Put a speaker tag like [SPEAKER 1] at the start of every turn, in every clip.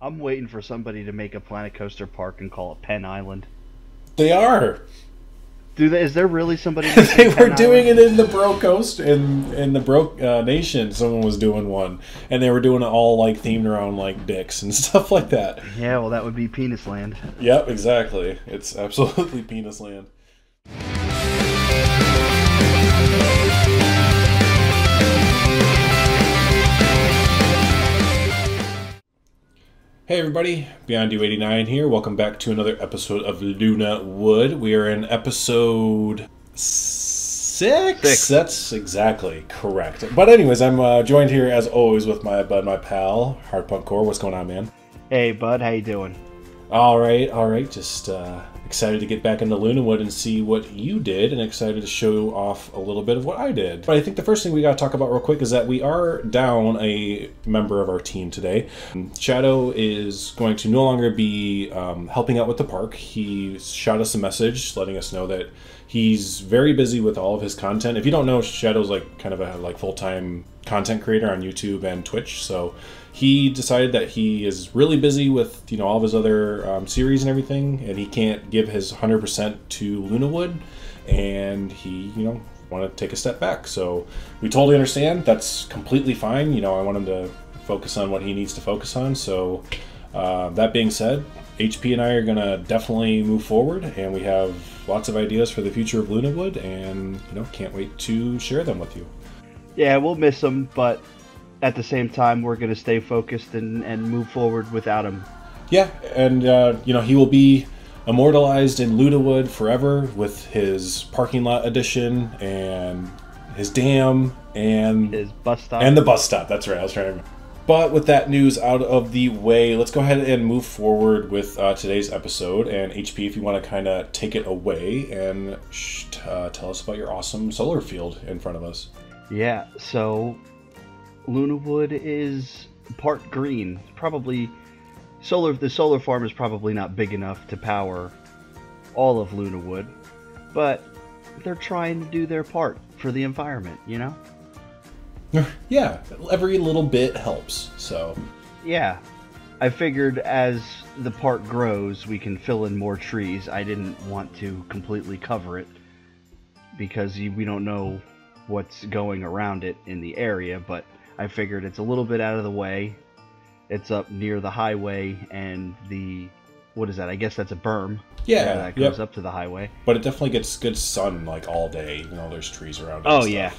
[SPEAKER 1] I'm waiting for somebody to make a Planet Coaster park and call it Penn Island.
[SPEAKER 2] They are.
[SPEAKER 1] Is there really somebody?
[SPEAKER 2] They were doing it in the Bro Coast in the Bro Nation. Someone was doing one, and they were doing it all like themed around like dicks and stuff like that.
[SPEAKER 1] Yeah, well, that would be Penis Land.
[SPEAKER 2] Yep, exactly. It's absolutely Penis Land. Hey everybody, Beyondyou89 here. Welcome back to another episode of LunaWood. We are in episode 6? That's exactly correct. But anyways, I'm joined here as always with my bud, my pal, Hardpunkkore. What's going on, man?
[SPEAKER 1] Hey bud, how you doing?
[SPEAKER 2] All right. Just excited to get back into LunaWood and see what you did, and excited to show off a little bit of what I did. But I think the first thing we got to talk about real quick is that we are down a member of our team today. Shadow is going to no longer be helping out with the park. He shot us a message letting us know that he's very busy with all of his content. If you don't know, Shadow's like kind of a full-time content creator on YouTube and Twitch, so he decided that he is really busy with all of his other series and everything, and he can't give his 100% to LunaWood, and he wanted to take a step back. So we totally understand. That's completely fine. I want him to focus on what he needs to focus on. So that being said, HP and I are gonna definitely move forward, and we have lots of ideas for the future of LunaWood, and can't wait to share them with you.
[SPEAKER 1] Yeah, we'll miss him, but at the same time, we're going to stay focused and move forward without him.
[SPEAKER 2] Yeah, and he will be immortalized in LunaWood forever with his parking lot edition and his dam and
[SPEAKER 1] his bus stop.
[SPEAKER 2] And the bus stop. That's right. I was trying to remember. But with that news out of the way, let's go ahead and move forward with today's episode. And HP, if you want to kind of take it away and tell us about your awesome solar field in front of us.
[SPEAKER 1] Yeah, so LunaWood is part green. Probably the solar farm is probably not big enough to power all of LunaWood, but they're trying to do their part for the environment,
[SPEAKER 2] Yeah, every little bit helps. So
[SPEAKER 1] yeah, I figured as the park grows, we can fill in more trees. I didn't want to completely cover it because we don't know what's going around it in the area, but I figured it's a little bit out of the way. It's up near the highway and what is that? I guess that's a berm.
[SPEAKER 2] Yeah,
[SPEAKER 1] that goes up to the highway.
[SPEAKER 2] But it definitely gets good sun like all day. There's trees around it.
[SPEAKER 1] Oh yeah,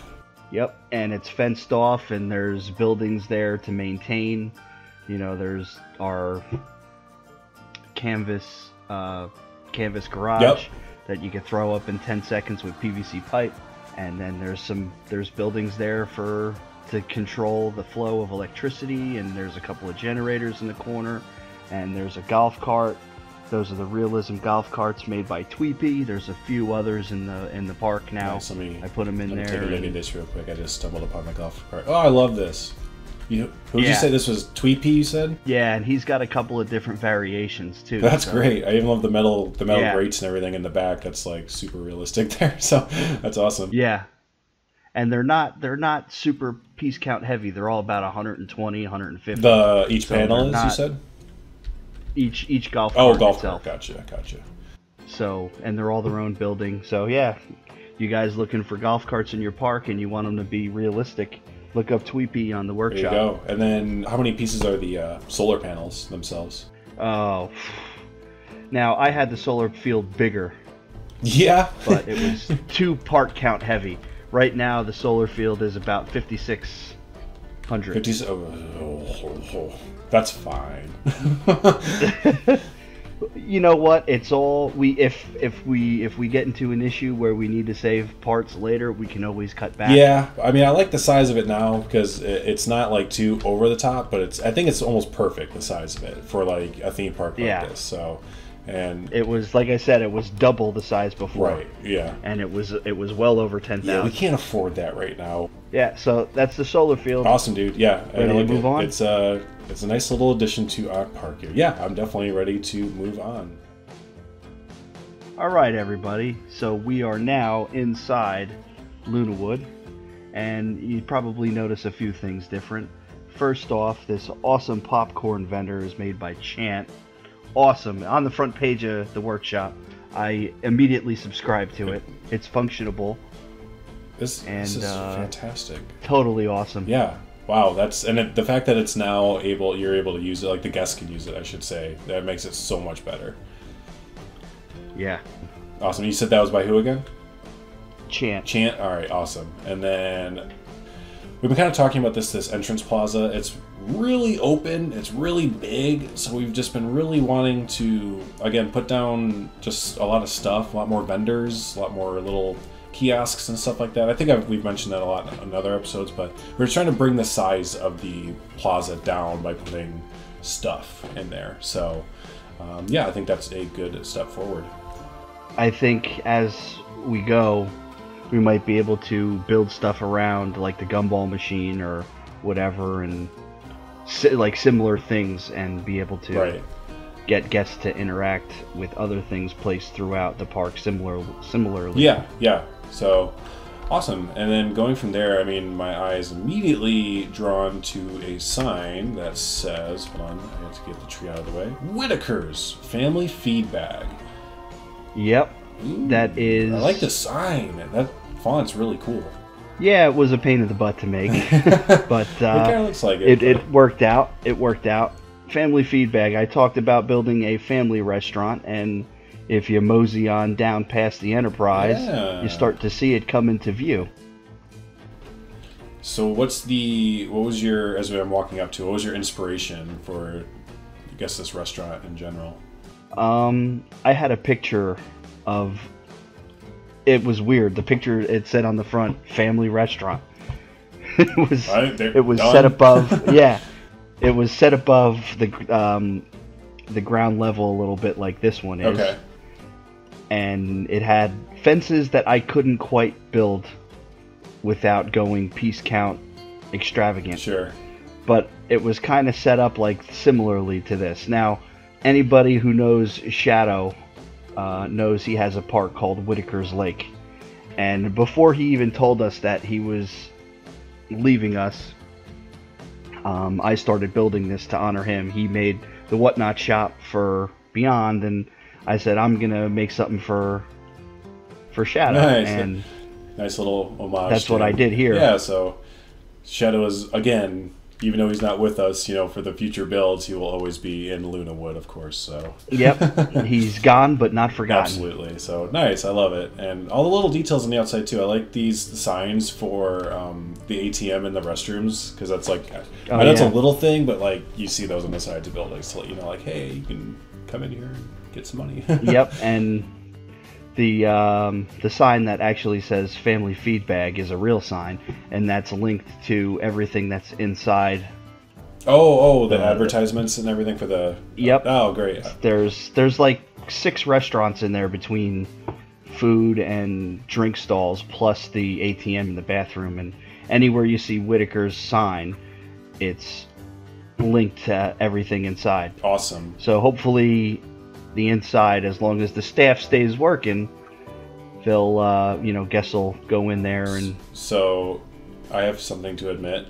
[SPEAKER 1] yep. And it's fenced off, and there's buildings there to maintain. There's our canvas garage that you can throw up in 10 seconds with PVC pipe, and then there's buildings there to control the flow of electricity, and there's a couple of generators in the corner, and there's a golf cart. Those are the Realism golf carts made by Tweepy. There's a few others in the park now.
[SPEAKER 2] Nice.
[SPEAKER 1] I put them in there.
[SPEAKER 2] Take a look at this real quick. I just stumbled upon the golf cart. Oh, I love this. Who did you say this was? Tweepy, you said?
[SPEAKER 1] Yeah, and he's got a couple of different variations too.
[SPEAKER 2] That's great. I even love the metal grates and everything in the back. That's like super realistic there. So that's awesome.
[SPEAKER 1] Yeah. And they're not super piece count heavy. They're all about 120, 150.
[SPEAKER 2] Each panel is, you said?
[SPEAKER 1] Each golf cart.
[SPEAKER 2] Oh, golf
[SPEAKER 1] itself.
[SPEAKER 2] cart. Gotcha.
[SPEAKER 1] So, and they're all their own building. So yeah, you guys looking for golf carts in your park and you want them to be realistic, look up Tweepy on the workshop.
[SPEAKER 2] There you go. And then how many pieces are the solar panels themselves?
[SPEAKER 1] Oh, now I had the solar field bigger.
[SPEAKER 2] Yeah.
[SPEAKER 1] But it was 2 part count heavy. Right now, the solar field is about 5,600.
[SPEAKER 2] That's fine.
[SPEAKER 1] You know what? It's all if we get into an issue where we need to save parts later, we can always cut back.
[SPEAKER 2] Yeah, I mean, I like the size of it now because it's not like too over the top, but I think it's almost perfect, the size of it for like a theme park like this. So. And
[SPEAKER 1] it was, like I said, it was double the size before.
[SPEAKER 2] Right, yeah.
[SPEAKER 1] And it was well over 10,000.
[SPEAKER 2] Yeah, we can't afford that right now.
[SPEAKER 1] Yeah, so that's the solar field.
[SPEAKER 2] Awesome, dude. Yeah.
[SPEAKER 1] Ready to move on?
[SPEAKER 2] It's a nice little addition to our park here. Yeah, I'm definitely ready to move on.
[SPEAKER 1] Alright, everybody. So we are now inside LunaWood. And you probably notice a few things different. first off, this awesome popcorn vendor is made by Chant. Awesome. On the front page of the workshop, I immediately subscribed to it. It's functionable.
[SPEAKER 2] This is fantastic.
[SPEAKER 1] Totally awesome.
[SPEAKER 2] Yeah. Wow. The fact that it's now you're able to use it, like the guests can use it, I should say, that makes it so much better.
[SPEAKER 1] Yeah.
[SPEAKER 2] Awesome. You said that was by who again?
[SPEAKER 1] Chant.
[SPEAKER 2] Chant. All right. Awesome. And then we've been kind of talking about this entrance plaza. It's really open. It's really big. So we've just been really wanting to, again, put down just a lot of stuff, a lot more vendors, a lot more little kiosks and stuff like that. I think we've mentioned that a lot in other episodes, but we're trying to bring the size of the plaza down by putting stuff in there. So, yeah, I think that's a good step forward.
[SPEAKER 1] I think as we go, we might be able to build stuff around like the gumball machine or whatever, and like similar things, and be able to get guests to interact with other things placed throughout the park similarly.
[SPEAKER 2] Yeah. So awesome. And then going from there, I mean, my eye is immediately drawn to a sign that says, hold on, I have to get the tree out of the way, Whitaker's Family Feed Bag.
[SPEAKER 1] Yep.
[SPEAKER 2] Ooh,
[SPEAKER 1] that is...
[SPEAKER 2] I like the sign. That font's really cool.
[SPEAKER 1] Yeah, it was a pain in the butt to make, but
[SPEAKER 2] it kind of looks like it.
[SPEAKER 1] It worked out. It worked out. Family Feed Bag. I talked about building a family restaurant, and if you mosey on down past the Enterprise, you start to see it come into view.
[SPEAKER 2] So what was your, as I'm walking up to, what was your inspiration for, I guess, this restaurant in general?
[SPEAKER 1] I had a picture of, it was weird. The picture, it said on the front, family restaurant. It was set above, yeah. It was set above the ground level a little bit like this one is.
[SPEAKER 2] Okay.
[SPEAKER 1] And it had fences that I couldn't quite build without going piece count extravagant.
[SPEAKER 2] Sure.
[SPEAKER 1] But it was kind of set up like similarly to this. Now, anybody who knows Shadow knows he has a park called Whitaker's Lake. And before he even told us that he was leaving us, I started building this to honor him. He made the Whatnot shop for Beyond, and I said, I'm going to make something for Shadow.
[SPEAKER 2] Nice.
[SPEAKER 1] And
[SPEAKER 2] nice little homage.
[SPEAKER 1] That's what I did here.
[SPEAKER 2] Yeah, so Shadow is, again, even though he's not with us, for the future builds, he will always be in LunaWood, of course. So.
[SPEAKER 1] Yep, he's gone but not forgotten.
[SPEAKER 2] Absolutely. So nice, I love it, and all the little details on the outside too. I like these signs for the ATM and the restrooms, because that's like, I know it's a little thing, but like you see those on the sides of buildings to let you know, like, hey, you can come in here and get some money.
[SPEAKER 1] Yep, and the sign that actually says Family Feed Bag is a real sign, and that's linked to everything that's inside.
[SPEAKER 2] The advertisements and everything for the...
[SPEAKER 1] Yep.
[SPEAKER 2] Oh, great.
[SPEAKER 1] There's like 6 restaurants in there between food and drink stalls, plus the ATM in the bathroom, and anywhere you see Whitaker's sign, it's linked to everything inside.
[SPEAKER 2] Awesome.
[SPEAKER 1] So hopefully the inside, as long as the staff stays working, they'll, guests will go in there and...
[SPEAKER 2] So, I have something to admit.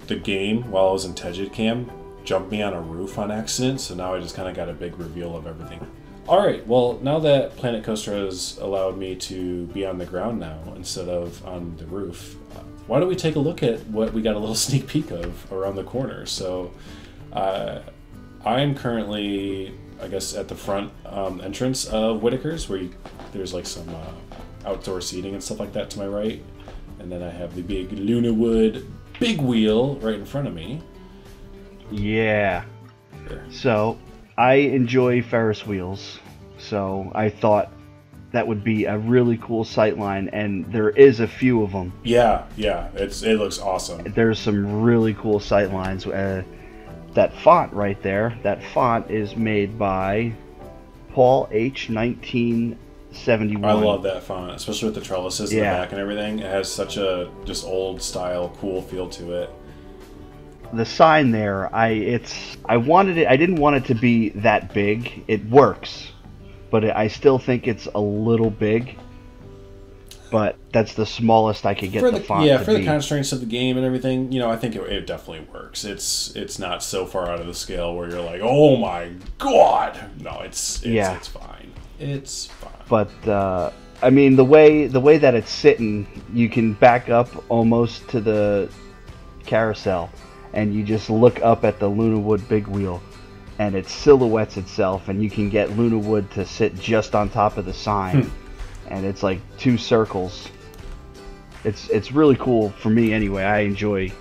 [SPEAKER 2] The game, while I was in Tegid Cam, jumped me on a roof on accident, so now I just kind of got a big reveal of everything. Alright, well, now that Planet Coaster has allowed me to be on the ground now, instead of on the roof, why don't we take a look at what we got a little sneak peek of around the corner. So, I'm currently, I guess, at the front entrance of Whitaker's, where there's like some outdoor seating and stuff like that to my right. And then I have the big LunaWood big wheel right in front of me.
[SPEAKER 1] Yeah. So, I enjoy Ferris wheels, so I thought that would be a really cool sightline, and there is a few of them.
[SPEAKER 2] Yeah, it looks awesome.
[SPEAKER 1] There's some really cool sightlines. That font right there, that font is made by Paul H. 1971.
[SPEAKER 2] I love that font, especially with the trellises in the back and everything. It has such a just old style, cool feel to it.
[SPEAKER 1] The sign there, I didn't want it to be that big. It works, but I still think it's a little big. but that's the smallest I could get the font to
[SPEAKER 2] for
[SPEAKER 1] be.
[SPEAKER 2] the constraints of the game and everything, I think it definitely works. It's not so far out of the scale where you're like, oh my god. No, it's fine. It's fine.
[SPEAKER 1] But I mean, the way that it's sitting, you can back up almost to the carousel, and you just look up at the LunaWood big wheel, and it silhouettes itself, and you can get LunaWood to sit just on top of the sign. And it's like 2 circles. It's really cool for me anyway. I enjoy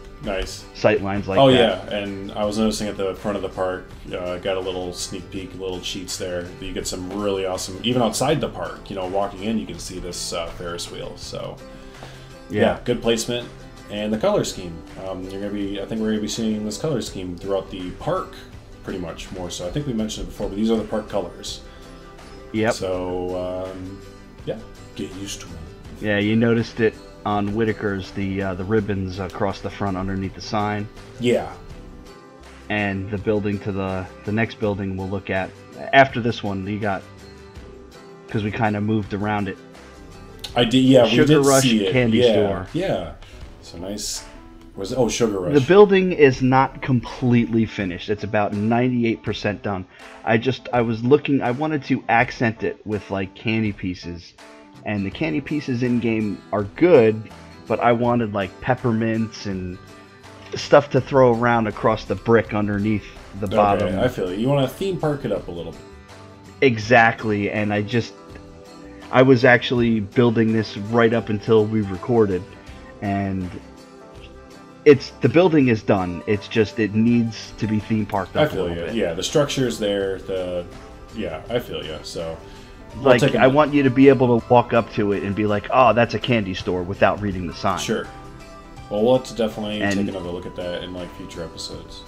[SPEAKER 1] sight lines like that.
[SPEAKER 2] Oh yeah, and I was noticing at the front of the park, got a little sneak peek, little cheats there. You get some really awesome, even outside the park. Walking in, you can see this Ferris wheel. So yeah, good placement and the color scheme. I think we're gonna be seeing this color scheme throughout the park, pretty much more so. I think we mentioned it before, but these are the park colors.
[SPEAKER 1] Yep.
[SPEAKER 2] So yeah, get used to it.
[SPEAKER 1] Yeah, you noticed it on Whitaker's, the ribbons across the front underneath the sign.
[SPEAKER 2] Yeah.
[SPEAKER 1] And the building to the next building we'll look at after this one. You got, because we kind of moved around it.
[SPEAKER 2] I did, yeah.
[SPEAKER 1] Sugar
[SPEAKER 2] we did
[SPEAKER 1] Rush
[SPEAKER 2] see it.
[SPEAKER 1] Candy Store.
[SPEAKER 2] Yeah. So nice. Sugar Rush.
[SPEAKER 1] The building is not completely finished. It's about 98% done. I was looking. I wanted to accent it with like candy pieces, and the candy pieces in game are good, but I wanted like peppermints and stuff to throw around across the brick underneath the bottom.
[SPEAKER 2] Okay, I feel you. You want to theme park it up a little bit.
[SPEAKER 1] Exactly, and I was actually building this right up until we recorded, and the building is done. It's just it needs to be theme parked up.
[SPEAKER 2] I feel you. Yeah, the structure's there. I feel you. So,
[SPEAKER 1] like, I want you to be able to walk up to it and be like, "Oh, that's a candy store," without reading the sign.
[SPEAKER 2] Sure. Well, we'll have to definitely take another look at that in like future episodes.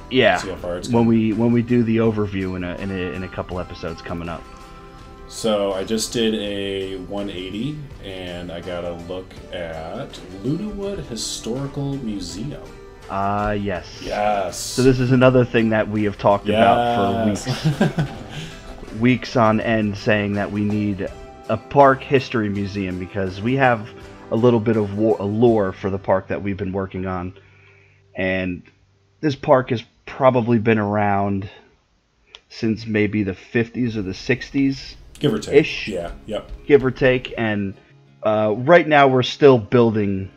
[SPEAKER 1] Yeah.
[SPEAKER 2] See how far it's
[SPEAKER 1] when we do the overview in a couple episodes coming up.
[SPEAKER 2] So I just did a 180, and I got a look at LunaWood Historical Museum.
[SPEAKER 1] Yes.
[SPEAKER 2] Yes.
[SPEAKER 1] So this is another thing that we have talked about for weeks on end, saying that we need a park history museum because we have a little bit of a lore for the park that we've been working on, and this park has probably been around since maybe the 50s or the 60s.
[SPEAKER 2] Give or take.
[SPEAKER 1] Ish.
[SPEAKER 2] Yeah, yep.
[SPEAKER 1] Give or take. And right now we're still building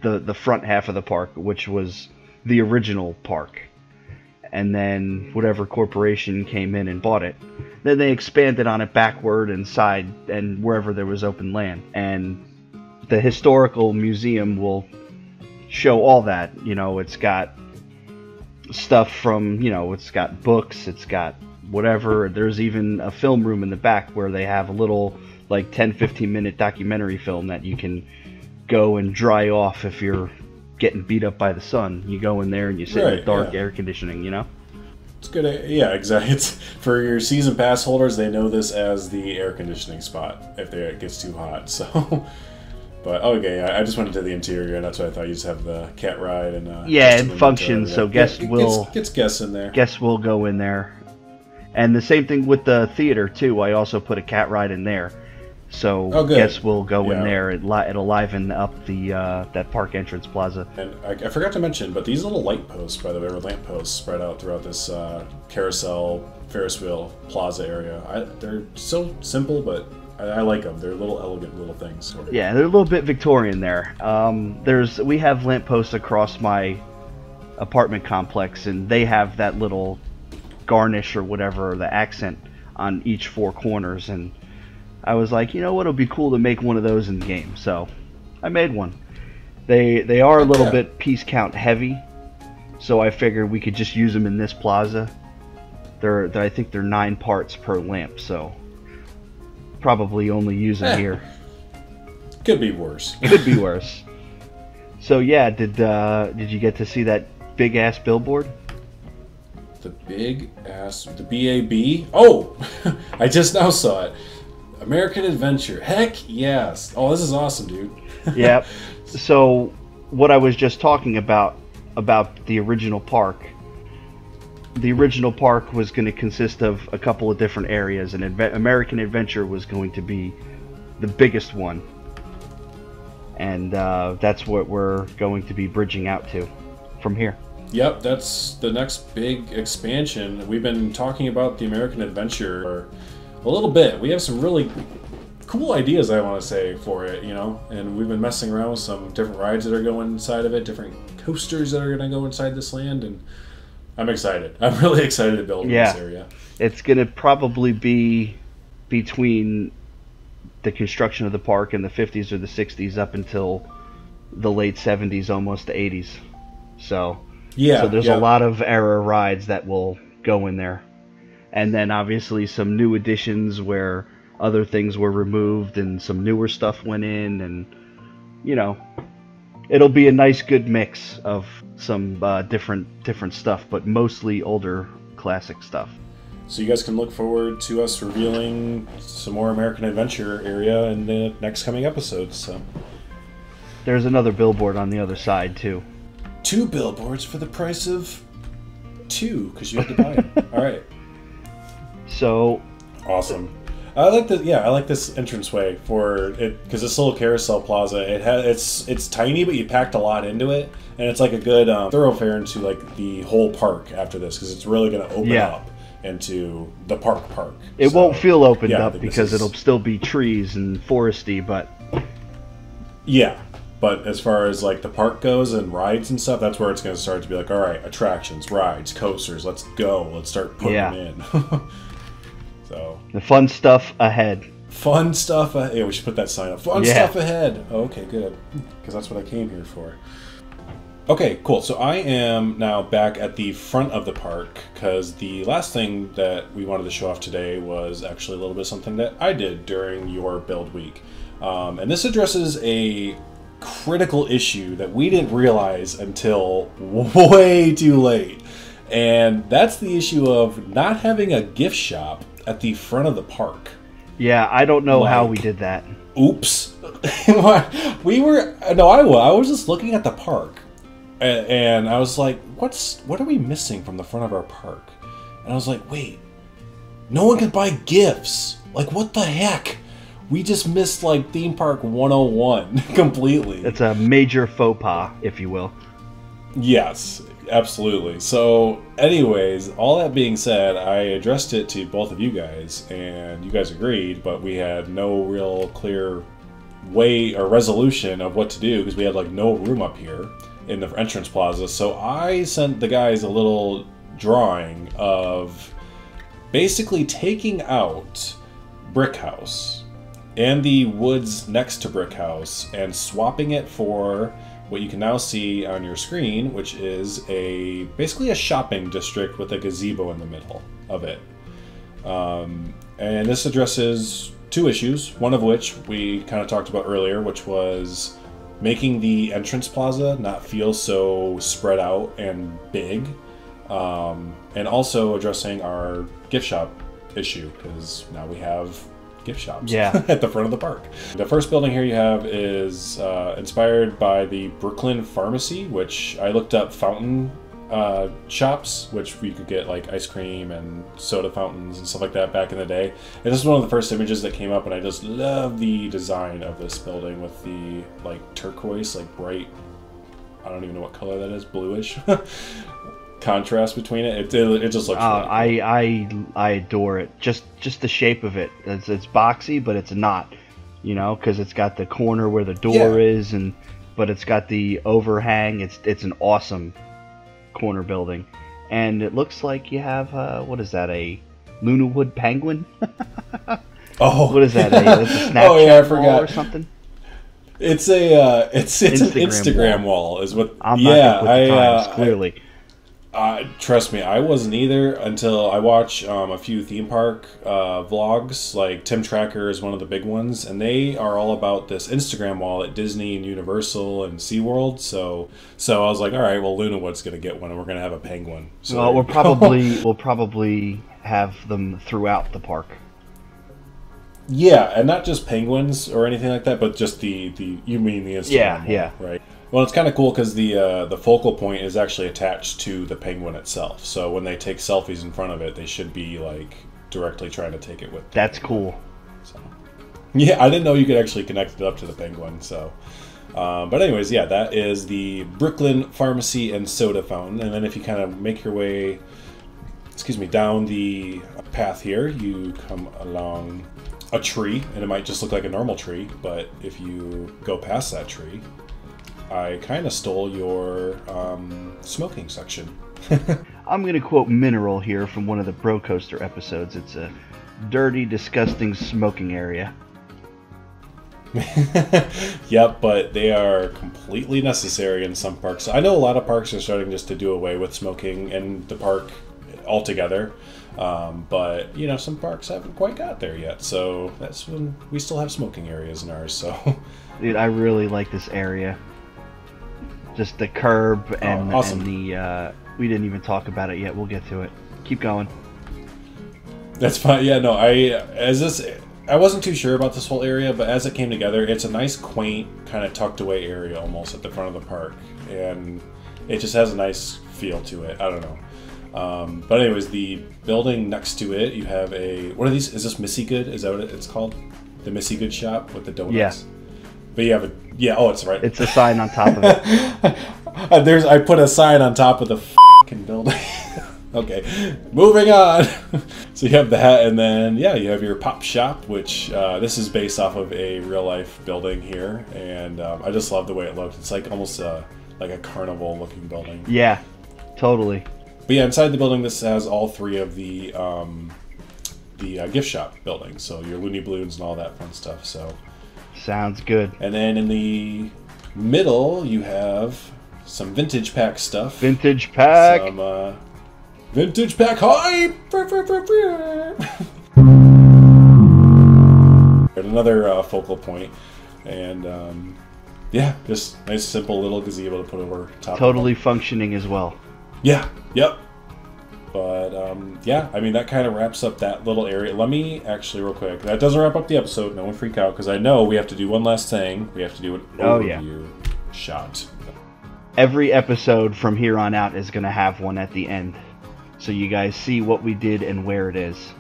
[SPEAKER 1] the front half of the park, which was the original park. And then whatever corporation came in and bought it. Then they expanded on it backward and side and wherever there was open land. And the historical museum will show all that. It's got stuff from, it's got books, it's got whatever. There's even a film room in the back where they have a little like 10-15 minute documentary film that you can go and dry off if you're getting beat up by the sun. You go in there and you sit in the dark air conditioning,
[SPEAKER 2] It's good. Yeah, exactly. It's for your season pass holders. They know this as the air conditioning spot if it gets too hot. So, but okay, I just went into the interior, and that's what I thought. You just have the cat ride and
[SPEAKER 1] it functions. So guests
[SPEAKER 2] gets guests in there.
[SPEAKER 1] Guests will go in there. And the same thing with the theater, too. I also put a cat ride in there. So guests will go in there. It'll liven up that park entrance plaza.
[SPEAKER 2] And I forgot to mention, but these little light posts, by the way, or lamp posts spread out throughout this carousel, Ferris wheel, plaza area. They're so simple, but I like them. They're little elegant little things.
[SPEAKER 1] Yeah, they're a little bit Victorian there. We have lamp posts across my apartment complex, and they have that little garnish or whatever, the accent on each 4 corners, and I was like, what, it'll be cool to make one of those in the game. So I made one. They are a little bit piece count heavy, so I figured we could just use them in this plaza. I think they're 9 parts per lamp, so probably only use them here.
[SPEAKER 2] Could be worse.
[SPEAKER 1] Could be worse. So yeah, did you get to see that big ass billboard?
[SPEAKER 2] The BAB? Oh, I just now saw it. American Adventure. Heck yes. Oh, this is awesome, dude.
[SPEAKER 1] Yep. So what I was just talking about the original park. The original park was going to consist of a couple of different areas, and American Adventure was going to be the biggest one. and that's what we're going to be bridging out to from here.
[SPEAKER 2] Yep, that's the next big expansion. We've been talking about the American Adventure for a little bit. We have some really cool ideas, I want to say, for it, you know, and we've been messing around with some different rides that are going inside of it, different coasters that are going to go inside this land, and I'm excited. I'm really excited to build in this area.
[SPEAKER 1] It's going to probably be between the construction of the park in the 50s or the 60s up until the late 70s, almost the 80s. So there's a lot of era rides that will go in there. And then obviously some new additions where other things were removed and some newer stuff went in, and you know, it'll be a nice good mix of some different stuff, but mostly older classic stuff.
[SPEAKER 2] So you guys can look forward to us revealing some more American Adventure area in the next coming episodes. So
[SPEAKER 1] there's another billboard on the other side too.
[SPEAKER 2] 2 billboards for the price of 2, because you have to buy them. All right.
[SPEAKER 1] So
[SPEAKER 2] awesome. I like the I like this entranceway for it, because this little carousel plaza. It's tiny, but you packed a lot into it, and it's like a good thoroughfare into like the whole park after this, because it's really going to open up into the park.
[SPEAKER 1] It won't feel opened up because it'll still be trees and foresty, but
[SPEAKER 2] yeah. But as far as like the park goes and rides and stuff, that's where it's going to start to be like, all right, attractions, rides, coasters, let's go. Let's start putting them in. So
[SPEAKER 1] the fun stuff ahead.
[SPEAKER 2] Fun stuff ahead. Yeah, we should put that sign up. Fun stuff ahead. Okay, good. Because that's what I came here for. Okay, cool. So I am now back at the front of the park, because the last thing that we wanted to show off today was actually a little bit of something that I did during your build week. And this addresses a critical issue that we didn't realize until way too late. And that's the issue of not having a gift shop at the front of the park.
[SPEAKER 1] Yeah, I don't know how we did that.
[SPEAKER 2] Oops. I was just looking at the park, and I was like, what are we missing from the front of our park? And I was like, wait, no one can buy gifts. Like, what the heck? We just missed like theme park 101 completely.
[SPEAKER 1] It's a major faux pas, if you will.
[SPEAKER 2] Yes, absolutely. So anyways, all that being said, I addressed it to both of you guys, and you guys agreed, but we had no real clear way or resolution of what to do, because we had like no room up here in the entrance plaza. So I sent the guys a little drawing of basically taking out Brick House and the woods next to Brick House and swapping it for what you can now see on your screen, which is basically a shopping district with a gazebo in the middle of it. And this addresses 2 issues, one of which we kind of talked about earlier, which was making the entrance plaza not feel so spread out and big, and also addressing our gift shop issue, because now we have gift shops at the front of the park. The first building here you have is inspired by the Brooklyn Pharmacy, which I looked up fountain shops, which you could get like ice cream and soda fountains and stuff like that back in the day. And this is one of the first images that came up, and I just love the design of this building with the like turquoise, like bright, I don't even know what color that is, bluish contrast between it. It just looks really cool.
[SPEAKER 1] I adore it. Just the shape of it. It's boxy, but it's not, you know, because it's got the corner where the door is, but it's got the overhang. It's an awesome corner building, and it looks like you have what is that, a LunaWood penguin?
[SPEAKER 2] Oh,
[SPEAKER 1] what is that? That's a Snapchat
[SPEAKER 2] I forgot.
[SPEAKER 1] wall or something.
[SPEAKER 2] It's an Instagram wall is what.
[SPEAKER 1] I'm not hip with the times, clearly.
[SPEAKER 2] Trust me, I wasn't either until I watch a few theme park vlogs. Like Tim Tracker is one of the big ones, and they are all about this Instagram wall at Disney and Universal and SeaWorld. So I was like, all right, well, LunaWood's gonna get one, and we're gonna have a penguin. So
[SPEAKER 1] well, we'll probably have them throughout the park.
[SPEAKER 2] Yeah, and not just penguins or anything like that, but just the you mean the Instagram wall, right? Well, it's kind of cool because the focal point is actually attached to the penguin itself. So when they take selfies in front of it, they should be like directly trying to take it with them.
[SPEAKER 1] That's cool.
[SPEAKER 2] So, yeah, I didn't know you could actually connect it up to the penguin. So But anyways, yeah, that is the Brooklyn Pharmacy and Soda Fountain. And then if you kind of make your way, down the path here, you come along a tree, and it might just look like a normal tree, but if you go past that tree, I kind of stole your smoking section.
[SPEAKER 1] I'm going to quote Mineral here from one of the Bro Coaster episodes. It's a dirty, disgusting smoking area.
[SPEAKER 2] Yep, but they are completely necessary in some parks. I know a lot of parks are starting just to do away with smoking in the park altogether, but you know, some parks haven't quite got there yet, so that's when we still have smoking areas in ours. So
[SPEAKER 1] dude, I really like this area. Just the curb and,
[SPEAKER 2] awesome.
[SPEAKER 1] and the we didn't even talk about it yet. We'll get to it. Keep going.
[SPEAKER 2] That's fine. Yeah, no, I wasn't too sure about this whole area, but as it came together, it's a nice, quaint, kind of tucked away area almost at the front of the park, and it just has a nice feel to it. I don't know. But anyways, the building next to it, you have a... What are these? Is this Missy Good? Is that what it's called? The Missy Good shop with the donuts?
[SPEAKER 1] Yeah.
[SPEAKER 2] But you have a... Yeah, oh, it's right.
[SPEAKER 1] It's a sign on top of it.
[SPEAKER 2] I put a sign on top of the f***ing building. Okay, moving on. So you have that, and then, yeah, you have your pop shop, which this is based off of a real-life building here, and I just love the way it looks. It's like almost like a carnival-looking building.
[SPEAKER 1] Yeah, totally.
[SPEAKER 2] But yeah, inside the building, this has all three of the gift shop buildings, so your Looney Balloons and all that fun stuff. So
[SPEAKER 1] sounds good.
[SPEAKER 2] And then in the middle, you have some vintage pack stuff.
[SPEAKER 1] Vintage pack.
[SPEAKER 2] Some vintage pack hype. Another focal point, and yeah, just nice, simple little gazebo to put over top.
[SPEAKER 1] Totally functioning as well.
[SPEAKER 2] Yeah, yep. But, yeah, I mean, that kind of wraps up that little area. Let me, actually, real quick, that doesn't wrap up the episode. No one freak out, because I know we have to do one last thing. We have to do an overview shot.
[SPEAKER 1] Every episode from here on out is going to have one at the end, so you guys see what we did and where it is.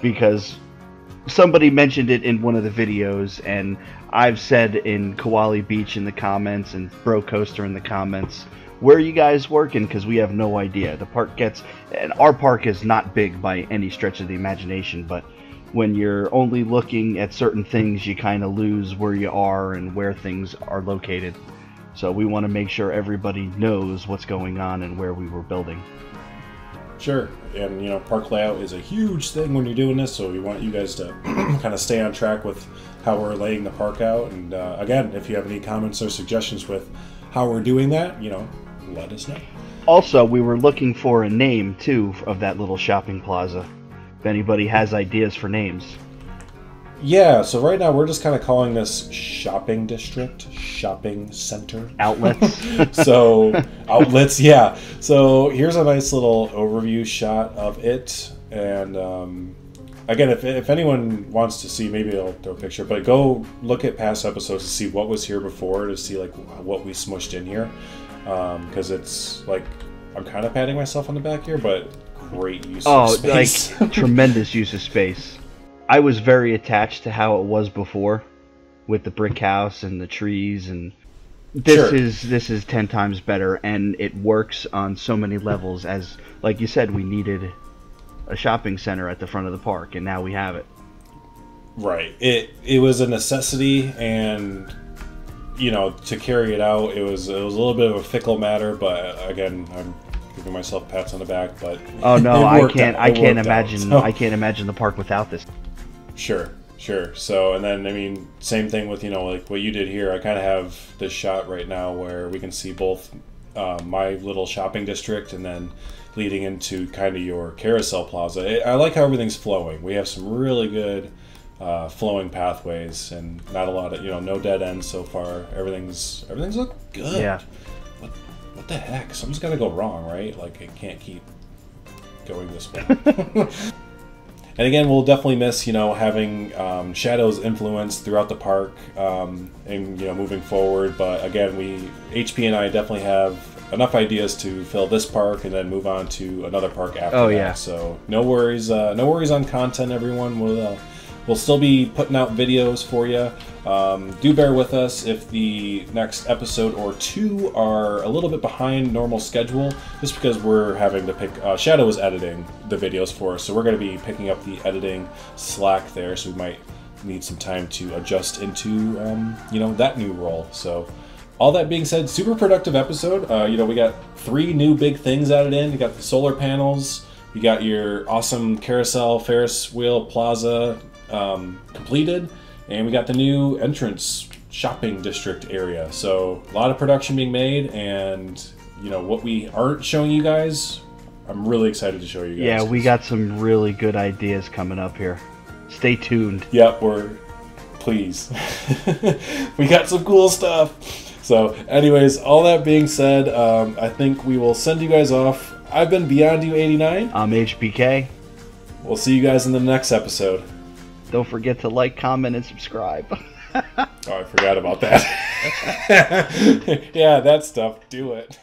[SPEAKER 1] Because somebody mentioned it in one of the videos, and I've said in Koali Beach in the comments and Bro Coaster in the comments, where are you guys working? Because we have no idea. The park gets... And our park is not big by any stretch of the imagination, but when you're only looking at certain things, you kind of lose where you are and where things are located. So we want to make sure everybody knows what's going on and where we were building.
[SPEAKER 2] Sure. And, you know, park layout is a huge thing when you're doing this, so we want you guys to kind of stay on track with how we're laying the park out. And, again, if you have any comments or suggestions with how we're doing that, you know, let us know.
[SPEAKER 1] Also, we were looking for a name, too, of that little shopping plaza. If anybody has ideas for names.
[SPEAKER 2] Yeah, so right now we're just kind of calling this shopping district, shopping center.
[SPEAKER 1] Outlets.
[SPEAKER 2] So, outlets, yeah. So here's a nice little overview shot of it. And again, if anyone wants to see, maybe I'll throw a picture, but go look at past episodes to see what was here before, to see like what we smushed in here. Because it's like, I'm kind of patting myself on the back here, but great use of space.
[SPEAKER 1] Like tremendous use of space. I was very attached to how it was before, with the brick house and the trees, and this is 10 times better, and it works on so many levels. As like you said, we needed a shopping center at the front of the park, and now we have it.
[SPEAKER 2] Right. It was a necessity, and you know, to carry it out, it was a little bit of a fickle matter, but again, I'm giving myself pats on the back, but
[SPEAKER 1] oh no, I can't imagine the park without this.
[SPEAKER 2] Sure. So, and then, I mean, same thing with, you know, like what you did here. I kind of have this shot right now where we can see both my little shopping district and then leading into kind of your carousel plaza. I like how everything's flowing. We have some really good flowing pathways and not a lot of, you know, no dead ends so far. Everything's look good.
[SPEAKER 1] Yeah.
[SPEAKER 2] What the heck? Something's got to go wrong, right? Like, it can't keep going this way. And again, we'll definitely miss, you know, having Shadow's influence throughout the park and, you know, moving forward. But again, HP and I definitely have enough ideas to fill this park and then move on to another park after that.
[SPEAKER 1] Yeah.
[SPEAKER 2] So no worries on content, everyone. we'll still be putting out videos for you. Do bear with us if the next episode or two are a little bit behind normal schedule, just because we're having to pick... Shadow is editing the videos for us, so we're going to be picking up the editing slack there, so we might need some time to adjust into, you know, that new role. So all that being said, super productive episode. You know, we got 3 new big things added in. You got the solar panels, you got your awesome carousel, Ferris wheel, plaza completed, and we got the new entrance shopping district area. So a lot of production being made, and you know what we aren't showing you guys, I'm really excited to show you guys.
[SPEAKER 1] Yeah, we got some really good ideas coming up here. Stay tuned.
[SPEAKER 2] Yep, please. We got some cool stuff. So anyways, all that being said, I think we will send you guys off. I've been Beyondyou89.
[SPEAKER 1] I'm HBK.
[SPEAKER 2] We'll see you guys in the next episode.
[SPEAKER 1] Don't forget to like, comment, and subscribe.
[SPEAKER 2] Oh, I forgot about that. Yeah, that stuff. Do it.